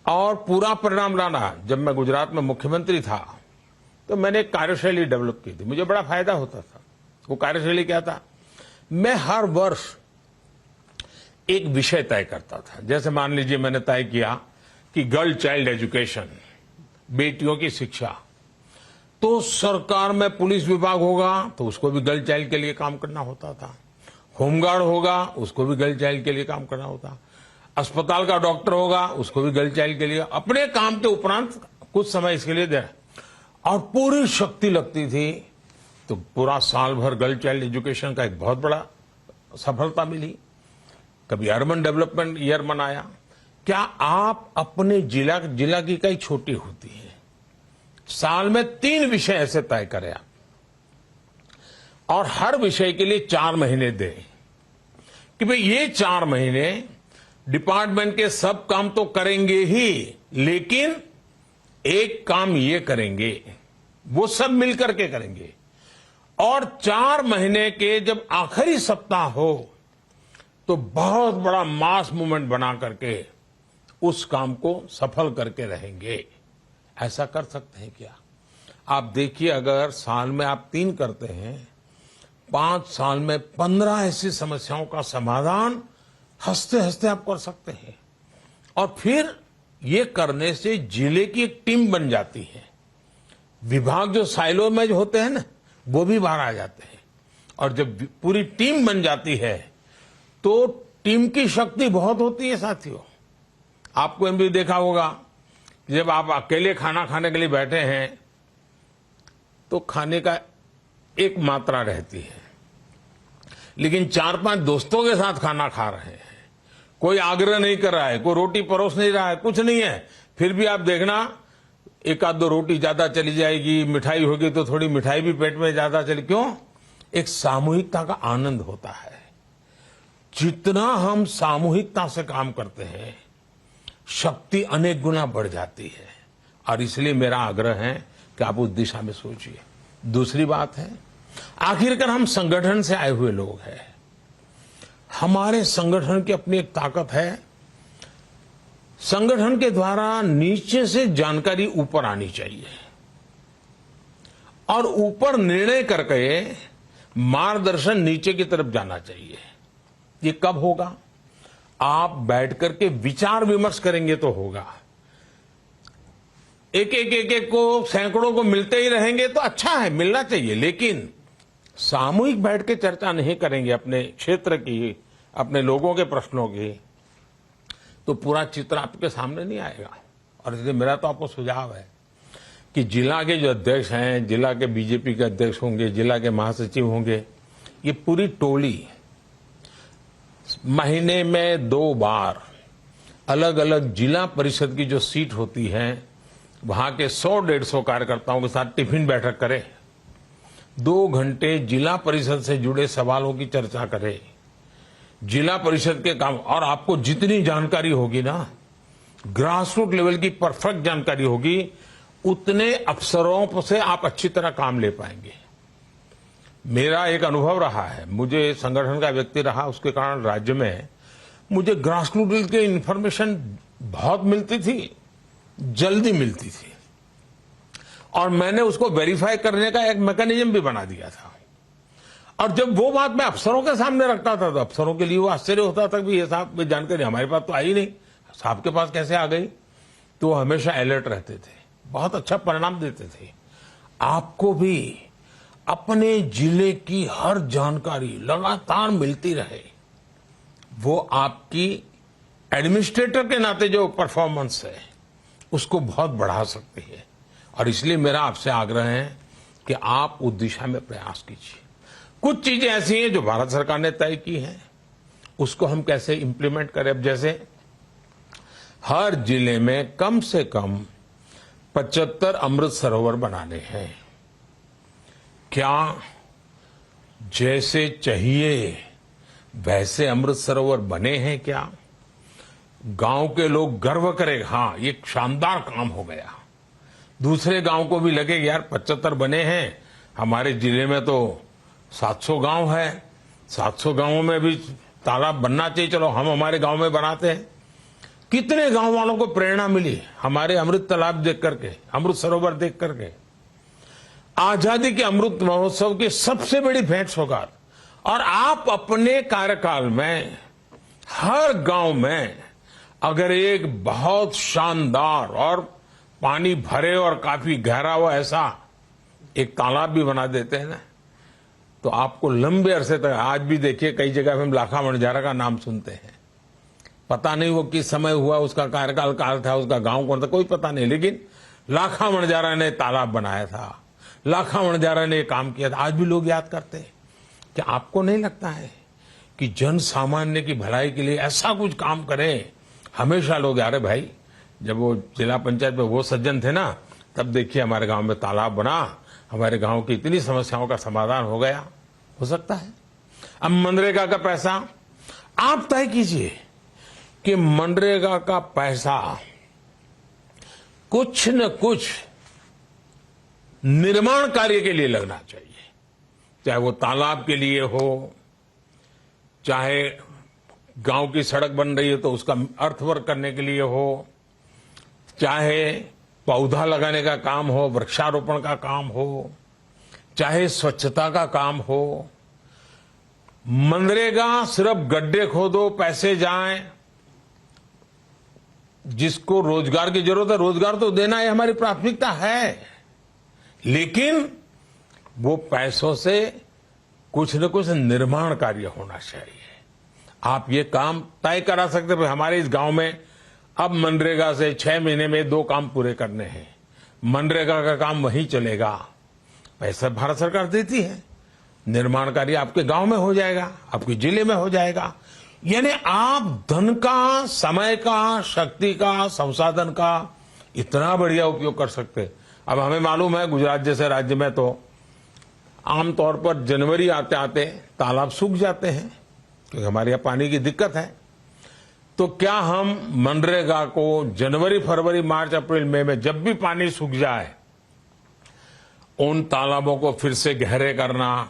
और पूरा परिणाम लाना। जब मैं गुजरात में मुख्यमंत्री था तो मैंने एक कार्यशैली डेवलप की थी, मुझे बड़ा फायदा होता था। वो कार्यशैली क्या था, मैं हर वर्ष एक विषय तय करता था। जैसे मान लीजिए मैंने तय किया कि गर्ल चाइल्ड एजुकेशन, बेटियों की शिक्षा, तो सरकार में पुलिस विभाग होगा तो उसको भी गर्ल चाइल्ड के लिए काम करना होता था, होमगार्ड होगा उसको भी गर्ल चाइल्ड के लिए काम करना होता, अस्पताल का डॉक्टर होगा उसको भी गर्ल चाइल्ड के लिए, अपने काम के उपरांत कुछ समय इसके लिए देना, और पूरी शक्ति लगती थी। तो पूरा साल भर गर्ल चाइल्ड एजुकेशन का एक बहुत बड़ा सफलता मिली। कभी अर्बन डेवलपमेंट ईयर मनाया। क्या आप अपने जिला की इकाई छोटी होती है, साल में 3 विषय ऐसे तय करें आप, और हर विषय के लिए 4 महीने दें कि भाई ये 4 महीने डिपार्टमेंट के सब काम तो करेंगे ही, लेकिन एक काम ये करेंगे, वो सब मिलकर के करेंगे। और 4 महीने के जब आखिरी सप्ताह हो तो बहुत बड़ा मास मूवमेंट बना करके उस काम को सफल करके रहेंगे। ऐसा कर सकते हैं क्या? आप देखिए, अगर साल में आप 3 करते हैं, 5 साल में 15 ऐसी समस्याओं का समाधान हंसते हंसते आप कर सकते हैं। और फिर ये करने से जिले की एक टीम बन जाती है। विभाग जो साइलो में जो होते हैं ना, वो भी बाहर आ जाते हैं। और जब पूरी टीम बन जाती है तो टीम की शक्ति बहुत होती है साथियों। आपको भी देखा होगा, जब आप अकेले खाना खाने के लिए बैठे हैं तो खाने का एक मात्रा रहती है, लेकिन 4-5 दोस्तों के साथ खाना खा रहे हैं, कोई आग्रह नहीं कर रहा है, कोई रोटी परोस नहीं रहा है, कुछ नहीं है, फिर भी आप देखना 1-2 रोटी ज्यादा चली जाएगी, मिठाई होगी तो थोड़ी मिठाई भी पेट में ज्यादा चली। क्यों? एक सामूहिकता का आनंद होता है। जितना हम सामूहिकता से काम करते हैं, शक्ति अनेक गुना बढ़ जाती है। और इसलिए मेरा आग्रह है कि आप उस दिशा में सोचिए। दूसरी बात है, आखिरकार हम संगठन से आए हुए लोग हैं। हमारे संगठन की अपनी एक ताकत है। संगठन के द्वारा नीचे से जानकारी ऊपर आनी चाहिए, और ऊपर निर्णय करके मार्गदर्शन नीचे की तरफ जाना चाहिए। ये कब होगा? आप बैठ करके विचार विमर्श करेंगे तो होगा। एक को, सैकड़ों को मिलते ही रहेंगे तो अच्छा है, मिलना चाहिए, लेकिन सामूहिक बैठ के चर्चा नहीं करेंगे अपने क्षेत्र की, अपने लोगों के प्रश्नों की, तो पूरा चित्र आपके सामने नहीं आएगा। और इसलिए मेरा तो आपको सुझाव है कि जिला के जो अध्यक्ष हैं, जिला के बीजेपी के अध्यक्ष होंगे, जिला के महासचिव होंगे, ये पूरी टोली महीने में 2 बार अलग अलग जिला परिषद की जो सीट होती है, वहां के 100-150 कार्यकर्ताओं के साथ टिफिन बैठक करे, 2 घंटे जिला परिषद से जुड़े सवालों की चर्चा करे, जिला परिषद के काम। और आपको जितनी जानकारी होगी ना, ग्रासरूट लेवल की परफेक्ट जानकारी होगी, उतने अफसरों से आप अच्छी तरह काम ले पाएंगे। मेरा एक अनुभव रहा है, मुझे संगठन का व्यक्ति रहा, उसके कारण राज्य में मुझे ग्रासरूट लेवल की इन्फॉर्मेशन बहुत मिलती थी, जल्दी मिलती थी, और मैंने उसको वेरीफाई करने का एक मैकेनिज्म भी बना दिया था। और जब वो बात मैं अफसरों के सामने रखता था तो अफसरों के लिए वो आश्चर्य होता था कि ये साहब ये जानकारी हमारे पास तो आई नहीं, साहब के पास कैसे आ गई? तो वो हमेशा अलर्ट रहते थे, बहुत अच्छा परिणाम देते थे। आपको भी अपने जिले की हर जानकारी लगातार मिलती रहे, वो आपकी एडमिनिस्ट्रेटर के नाते जो परफॉर्मेंस है उसको बहुत बढ़ा सकती है। और इसलिए मेरा आपसे आग्रह है कि आप उस दिशा में प्रयास कीजिए। कुछ चीजें ऐसी हैं जो भारत सरकार ने तय की हैं, उसको हम कैसे इंप्लीमेंट करें। अब जैसे हर जिले में कम से कम 75 अमृत सरोवर बनाने हैं। क्या जैसे चाहिए वैसे अमृत सरोवर बने हैं क्या? गांव के लोग गर्व करें, हाँ ये शानदार काम हो गया। दूसरे गांव को भी लगे यार 75 बने हैं, हमारे जिले में तो 700 गांव है, 700 गांवों में भी तालाब बनना चाहिए, चलो हम हमारे गांव में बनाते हैं। कितने गांव वालों को प्रेरणा मिली हमारे अमृत तालाब देख करके, अमृत सरोवर देख करके। आजादी के अमृत महोत्सव की सबसे बड़ी भेंट सौगात। और आप अपने कार्यकाल में हर गांव में अगर एक बहुत शानदार और पानी भरे और काफी गहरा हो ऐसा एक तालाब भी बना देते हैं ना, तो आपको लंबे अरसे तक, आज भी देखिए कई जगह हम लाखा वणजारा का नाम सुनते हैं। पता नहीं वो किस समय हुआ, उसका कार्यकाल काल था, उसका गांव कौन था, कोई पता नहीं, लेकिन लाखा वणजारा ने तालाब बनाया था, लाखा वणजारा ने काम किया था, आज भी लोग याद करते हैं। क्या आपको नहीं लगता है कि जन सामान्य की भलाई के लिए ऐसा कुछ काम करें? हमेशा लोग, अरे भाई जब वो जिला पंचायत में वो सज्जन थे ना, तब देखिए हमारे गांव में तालाब बना, हमारे गांव की इतनी समस्याओं का समाधान हो गया। हो सकता है। अब मनरेगा का पैसा आप तय कीजिए कि मनरेगा का पैसा कुछ न कुछ निर्माण कार्य के लिए लगना चाहिए, चाहे वो तालाब के लिए हो, चाहे गांव की सड़क बन रही है तो उसका अर्थवर्क करने के लिए हो, चाहे पौधा लगाने का काम हो, वृक्षारोपण का काम हो, चाहे स्वच्छता का काम हो। मनरेगा सिर्फ गड्ढे खोदो, पैसे जाएं, जिसको रोजगार की जरूरत है रोजगार तो देना ये हमारी प्राथमिकता है, लेकिन वो पैसों से कुछ न कुछ निर्माण कार्य होना चाहिए। आप ये काम तय करा सकते हैं, हमारे इस गांव में अब मनरेगा से 6 महीने में 2 काम पूरे करने हैं, मनरेगा का काम वहीं चलेगा, पैसा भारत सरकार देती है, निर्माण कार्य आपके गांव में हो जाएगा, आपके जिले में हो जाएगा। यानी आप धन का, समय का, शक्ति का, संसाधन का इतना बढ़िया उपयोग कर सकते। अब हमें मालूम है गुजरात जैसे राज्य में तो आमतौर पर जनवरी आते आते तालाब सूख जाते हैं क्योंकि हमारे यहाँ पानी की दिक्कत है। तो क्या हम मनरेगा को जनवरी, फरवरी, मार्च, अप्रैल, मई में जब भी पानी सूख जाए उन तालाबों को फिर से गहरे करना,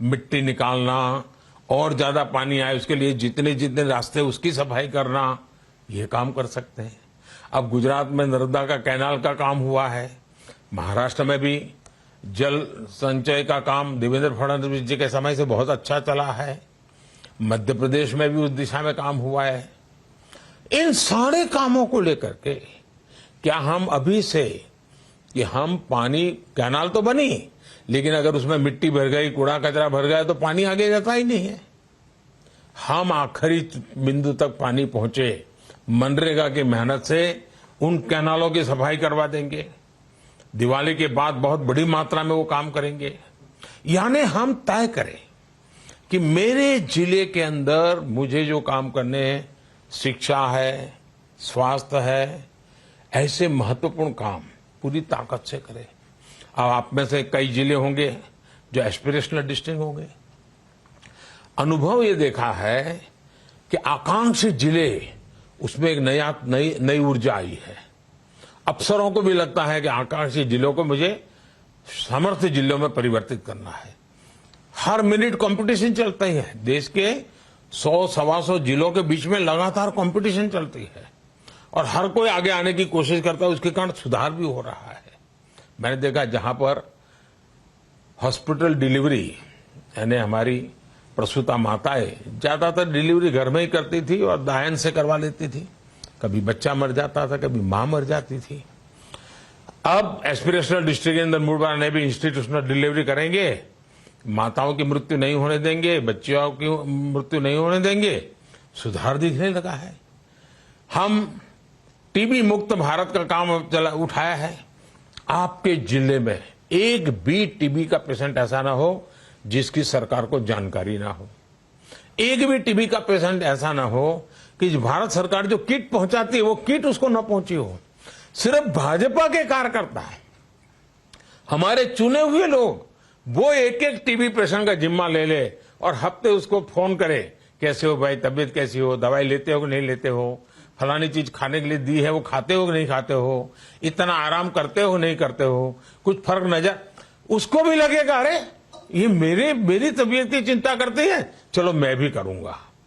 मिट्टी निकालना और ज्यादा पानी आए उसके लिए जितने जितने रास्ते उसकी सफाई करना, ये काम कर सकते हैं। अब गुजरात में नर्मदा का कैनाल का काम हुआ है, महाराष्ट्र में भी जल संचय का काम देवेंद्र फडणवीस जी के समय से बहुत अच्छा चला है, मध्य प्रदेश में भी उस दिशा में काम हुआ है। इन सारे कामों को लेकर के क्या हम अभी से कि हम पानी, कैनाल तो बनी लेकिन अगर उसमें मिट्टी भर गई, कूड़ा कचरा भर गया तो पानी आगे जाता ही नहीं है। हम आखिरी बिंदु तक पानी पहुंचे, मनरेगा की मेहनत से उन कैनालों की सफाई करवा देंगे, दिवाली के बाद बहुत बड़ी मात्रा में वो काम करेंगे। यानी हम तय करें कि मेरे जिले के अंदर मुझे जो काम करने हैं, शिक्षा है, स्वास्थ्य है, ऐसे महत्वपूर्ण काम पूरी ताकत से करें। अब आप में से कई जिले होंगे जो एस्पिरेशनल डिस्ट्रिक्ट होंगे। अनुभव ये देखा है कि आकांक्षी जिले, उसमें एक नई ऊर्जा आई है। अफसरों को भी लगता है कि आकांक्षी जिलों को मुझे समर्थ जिलों में परिवर्तित करना है। हर मिनट कंपटीशन चलता ही है, देश के 100-125 जिलों के बीच में लगातार कंपटीशन चलती है और हर कोई आगे आने की कोशिश करता है, उसके कारण सुधार भी हो रहा है। मैंने देखा जहां पर हॉस्पिटल डिलीवरी, यानी हमारी प्रसूता माताएं ज्यादातर डिलीवरी घर में ही करती थी और दायन से करवा लेती थी, कभी बच्चा मर जाता था, कभी मां मर जाती थी। अब एस्पिरेशनल डिस्ट्रिक्ट के अंदर मुड़बार ने भी इंस्टीट्यूशनल डिलीवरी करेंगे, माताओं की मृत्यु नहीं होने देंगे, बच्चियों की मृत्यु नहीं होने देंगे, सुधार दिखने लगा है। हम टीबी मुक्त भारत का काम उठाया है। आपके जिले में एक भी टीबी का पेशेंट ऐसा ना हो जिसकी सरकार को जानकारी ना हो, एक भी टीबी का पेशेंट ऐसा ना हो कि भारत सरकार जो किट पहुंचाती है वो किट उसको न पहुंची हो। सिर्फ भाजपा के कार्यकर्ता, हमारे चुने हुए लोग, वो एक एक टीबी पेशेंट का जिम्मा ले ले और हफ्ते उसको फोन करे, कैसे हो भाई, तबीयत कैसी हो, दवाई लेते हो कि नहीं लेते हो, फलानी चीज खाने के लिए दी है वो खाते हो कि नहीं खाते हो, इतना आराम करते हो नहीं करते हो, कुछ फर्क नजर, उसको भी लगेगा अरे ये मेरी तबीयत की चिंता करती है, चलो मैं भी करूंगा।